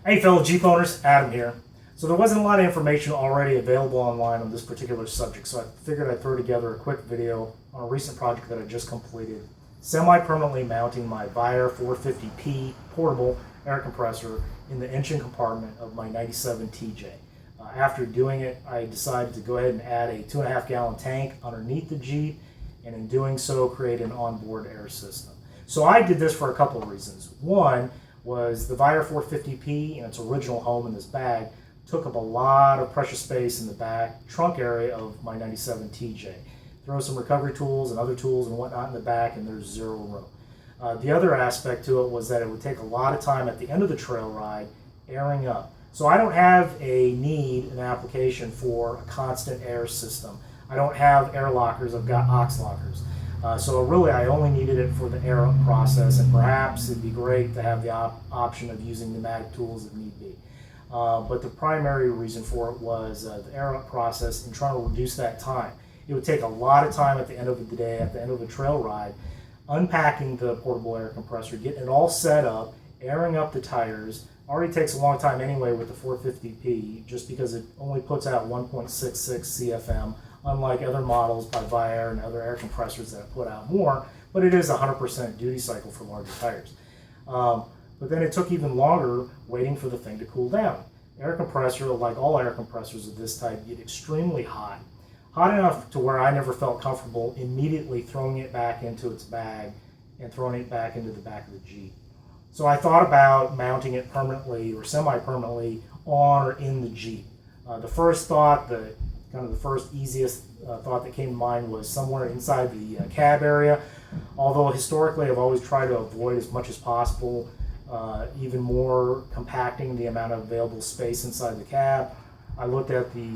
Hey fellow Jeep owners, Adam here. So there wasn't a lot of information already available online on this particular subject, so I figured I'd throw together a quick video on a recent project that I just completed, semi-permanently mounting my Viair 450P portable air compressor in the engine compartment of my 97 TJ. After doing it, I decided to go ahead and add a 2.5 gallon tank underneath the Jeep, and in doing so create an onboard air system. So I did this for a couple of reasons. One was the Viair 450P in its original home in this bag took up a lot of precious space in the back trunk area of my 97 TJ. Throw some recovery tools and other tools and whatnot in the back and there's zero room. The other aspect to it was that it would take a lot of time at the end of the trail ride airing up. So I don't have a need, an application for a constant air system. I don't have air lockers, I've got aux lockers. So really I only needed it for the air up process, and perhaps it'd be great to have the option of using pneumatic tools if need be. But the primary reason for it was the air up process and trying to reduce that time. It would take a lot of time at the end of the day, at the end of a trail ride, unpacking the portable air compressor, getting it all set up, airing up the tires. Already takes a long time anyway with the 450P, just because it only puts out 1.66 CFM, unlike other models by Viair and other air compressors that put out more, but it is 100% duty cycle for larger tires. But then it took even longer waiting for the thing to cool down. Air compressor, like all air compressors of this type, get extremely hot. Hot enough to where I never felt comfortable immediately throwing it back into its bag and throwing it back into the back of the Jeep. So I thought about mounting it permanently or semi-permanently on or in the Jeep. The first thought, the first easiest thought that came to mind was somewhere inside the cab area. Although historically I've always tried to avoid as much as possible, even more compacting the amount of available space inside the cab. I looked at the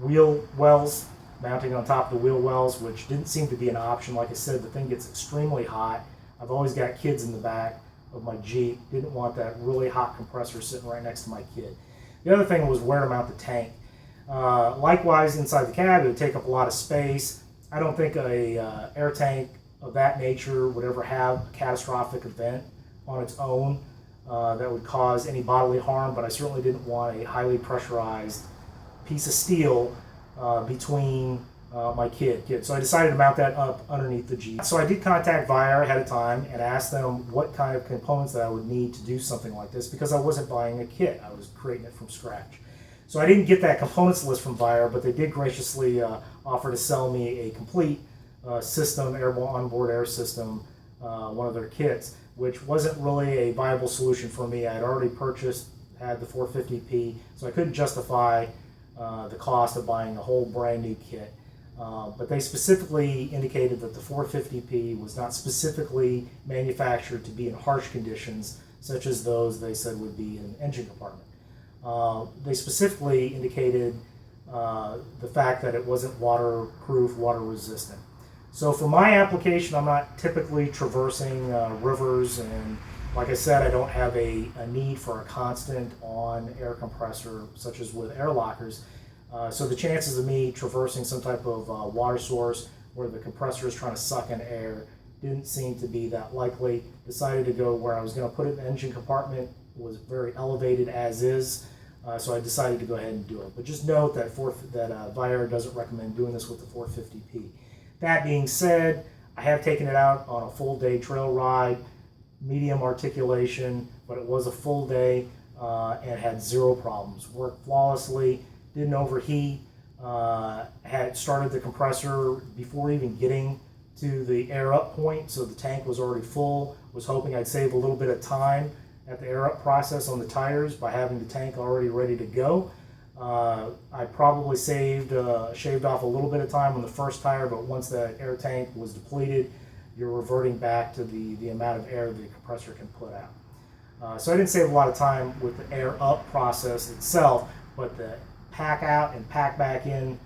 wheel wells, mounting on top of the wheel wells, which didn't seem to be an option. Like I said, the thing gets extremely hot. I've always got kids in the back of my Jeep. Didn't want that really hot compressor sitting right next to my kid. The other thing was where to mount the tank. Likewise, inside the cab, it would take up a lot of space. I don't think a air tank of that nature would ever have a catastrophic event on its own that would cause any bodily harm, but I certainly didn't want a highly pressurized piece of steel between my kid. So I decided to mount that up underneath the Jeep. So I did contact Viair ahead of time and asked them what kind of components that I would need to do something like this, because I wasn't buying a kit. I was creating it from scratch. So I didn't get that components list from Viair, but they did graciously offer to sell me a complete system, airborne onboard air system, one of their kits, which wasn't really a viable solution for me. I had already purchased, had the 450P, so I couldn't justify the cost of buying a whole brand new kit. But they specifically indicated that the 450P was not specifically manufactured to be in harsh conditions, such as those they said would be in an engine compartment. They specifically indicated the fact that it wasn't waterproof, water resistant. So for my application, I'm not typically traversing rivers, and like I said, I don't have a need for a constant on air compressor such as with air lockers. So the chances of me traversing some type of water source where the compressor is trying to suck in air didn't seem to be that likely. Decided to go where I was going to put it in the engine compartment, was very elevated as is. So I decided to go ahead and do it. But just note that Viair doesn't recommend doing this with the 450P. That being said, I have taken it out on a full day trail ride, medium articulation, but it was a full day and had zero problems. Worked flawlessly, didn't overheat, had started the compressor before even getting to the air up point, so the tank was already full. Was hoping I'd save a little bit of time at the air up process on the tires by having the tank already ready to go. I probably shaved off a little bit of time on the first tire, but once that air tank was depleted, you're reverting back to the amount of air the compressor can put out. So I didn't save a lot of time with the air up process itself, but the pack out and pack back in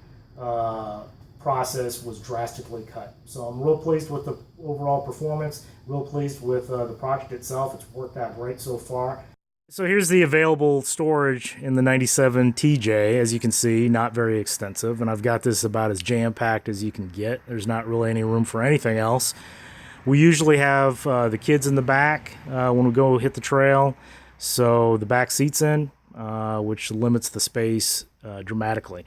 process was drastically cut. So I'm real pleased with the overall performance, real pleased with the project itself. It's worked out great so far. So here's the available storage in the 97 TJ. As you can see, not very extensive, and I've got this about as jam-packed as you can get. There's not really any room for anything else. We usually have the kids in the back when we go hit the trail. so the back seat's in, which limits the space dramatically.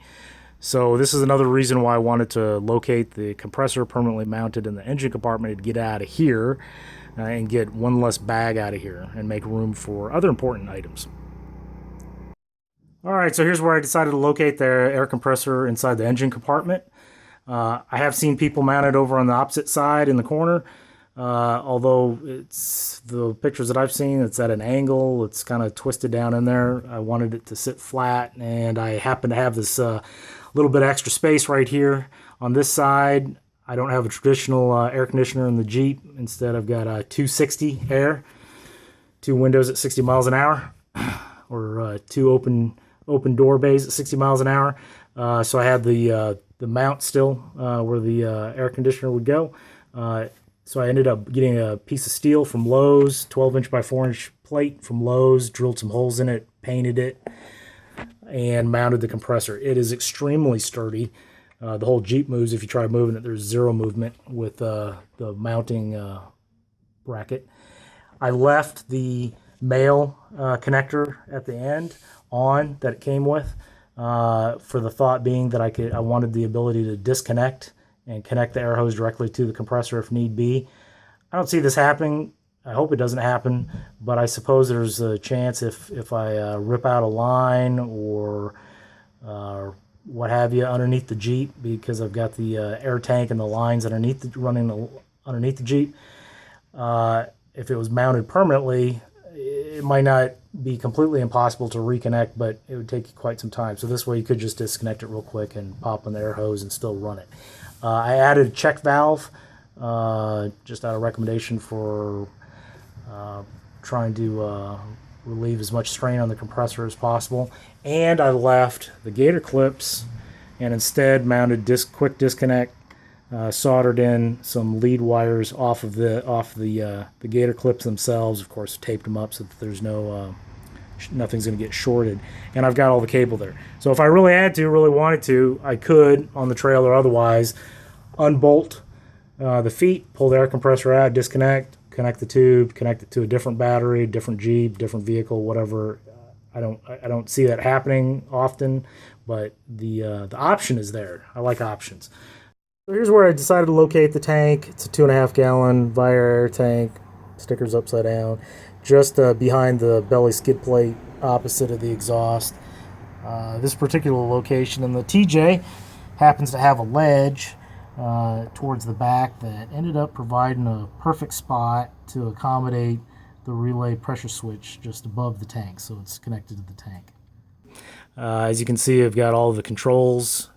So this is another reason why I wanted to locate the compressor permanently mounted in the engine compartment to get out of here and get one less bag out of here and make room for other important items. All right, so here's where I decided to locate the air compressor inside the engine compartment. I have seen people mount it over on the opposite side in the corner. Although it's the pictures that I've seen, it's at an angle, it's kind of twisted down in there. I wanted it to sit flat, and I happen to have this little bit extra space right here on this side. I don't have a traditional air conditioner in the Jeep. Instead, I've got a 260 air, 2 windows at 60 miles an hour, or 2 open door bays at 60 miles an hour. So I had the mount still where the air conditioner would go. So I ended up getting a piece of steel from Lowe's, 12-inch by 4-inch plate from Lowe's, drilled some holes in it, painted it, and mounted the compressor. It is extremely sturdy. The whole Jeep moves. If you try moving it, there's zero movement with the mounting bracket. I left the male connector at the end on that it came with, for the thought being that I wanted the ability to disconnect and connect the air hose directly to the compressor if need be. I don't see this happening. I hope it doesn't happen, but I suppose there's a chance if I rip out a line or what have you underneath the Jeep, because I've got the air tank and the lines underneath underneath the Jeep. If it was mounted permanently, it might not be completely impossible to reconnect, but it would take quite some time. So this way you could just disconnect it real quick and pop on the air hose and still run it. I added a check valve, just out of recommendation for trying to relieve as much strain on the compressor as possible. And I left the gator clips and instead mounted quick disconnect, soldered in some lead wires off the gator clips themselves. Of course, taped them up so that there's nothing's going to get shorted, and I've got all the cable there. So if I really wanted to, I could, on the trail or otherwise, unbolt the feet, pull the air compressor out, disconnect, connect the tube, connect it to a different battery, different Jeep, different vehicle, whatever. I don't see that happening often, but the option is there. I like options. So here's where I decided to locate the tank. It's a 2.5 gallon Viair air tank, stickers upside down, just behind the belly skid plate opposite of the exhaust. This particular location, and the TJ happens to have a ledge towards the back that ended up providing a perfect spot to accommodate the relay pressure switch just above the tank, so it's connected to the tank. As you can see, I've got all the controls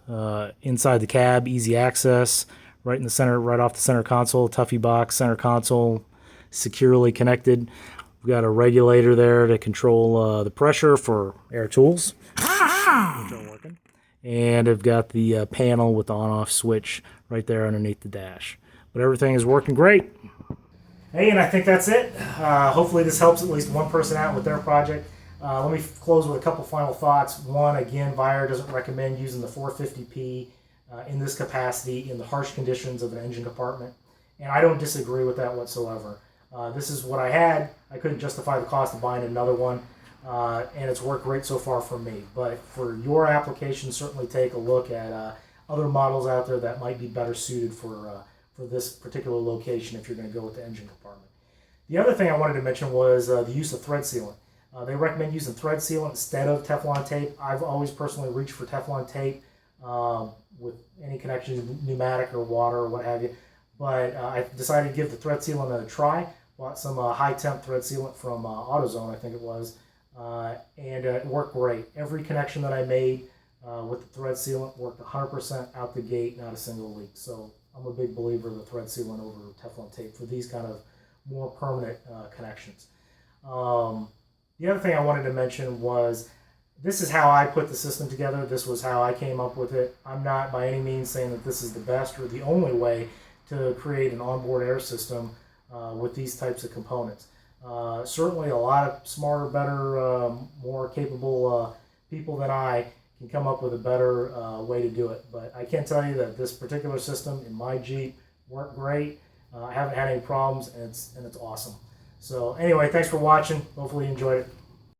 inside the cab, easy access, right in the center, right off the center console, Tuffy box, center console, securely connected. We've got a regulator there to control the pressure for air tools, which are working. And I've got the panel with the on-off switch right there underneath the dash. But everything is working great. Hey, and I think that's it. Hopefully this helps at least one person out with their project. Let me close with a couple final thoughts. One, again, Viair doesn't recommend using the 450P in this capacity in the harsh conditions of an engine compartment. And I don't disagree with that whatsoever. This is what I had. I couldn't justify the cost of buying another one, and it's worked great so far for me. But for your application, certainly take a look at other models out there that might be better suited for this particular location if you're going to go with the engine compartment. The other thing I wanted to mention was the use of thread sealant. They recommend using thread sealant instead of Teflon tape. I've always personally reached for Teflon tape with any connection, pneumatic or water or what have you. But I decided to give the thread sealant a try. Bought some high temp thread sealant from AutoZone, I think it was, and it worked great. Every connection that I made with the thread sealant worked 100% out the gate, not a single leak. So I'm a big believer in the thread sealant over Teflon tape for these kind of more permanent connections. The other thing I wanted to mention was this is how I put the system together. This was how I came up with it. I'm not by any means saying that this is the best or the only way to create an onboard air system with these types of components. Certainly a lot of smarter, better, more capable people than I can come up with a better way to do it. But I can tell you that this particular system in my Jeep worked great. I haven't had any problems, and it's awesome. So anyway, thanks for watching. Hopefully you enjoyed it.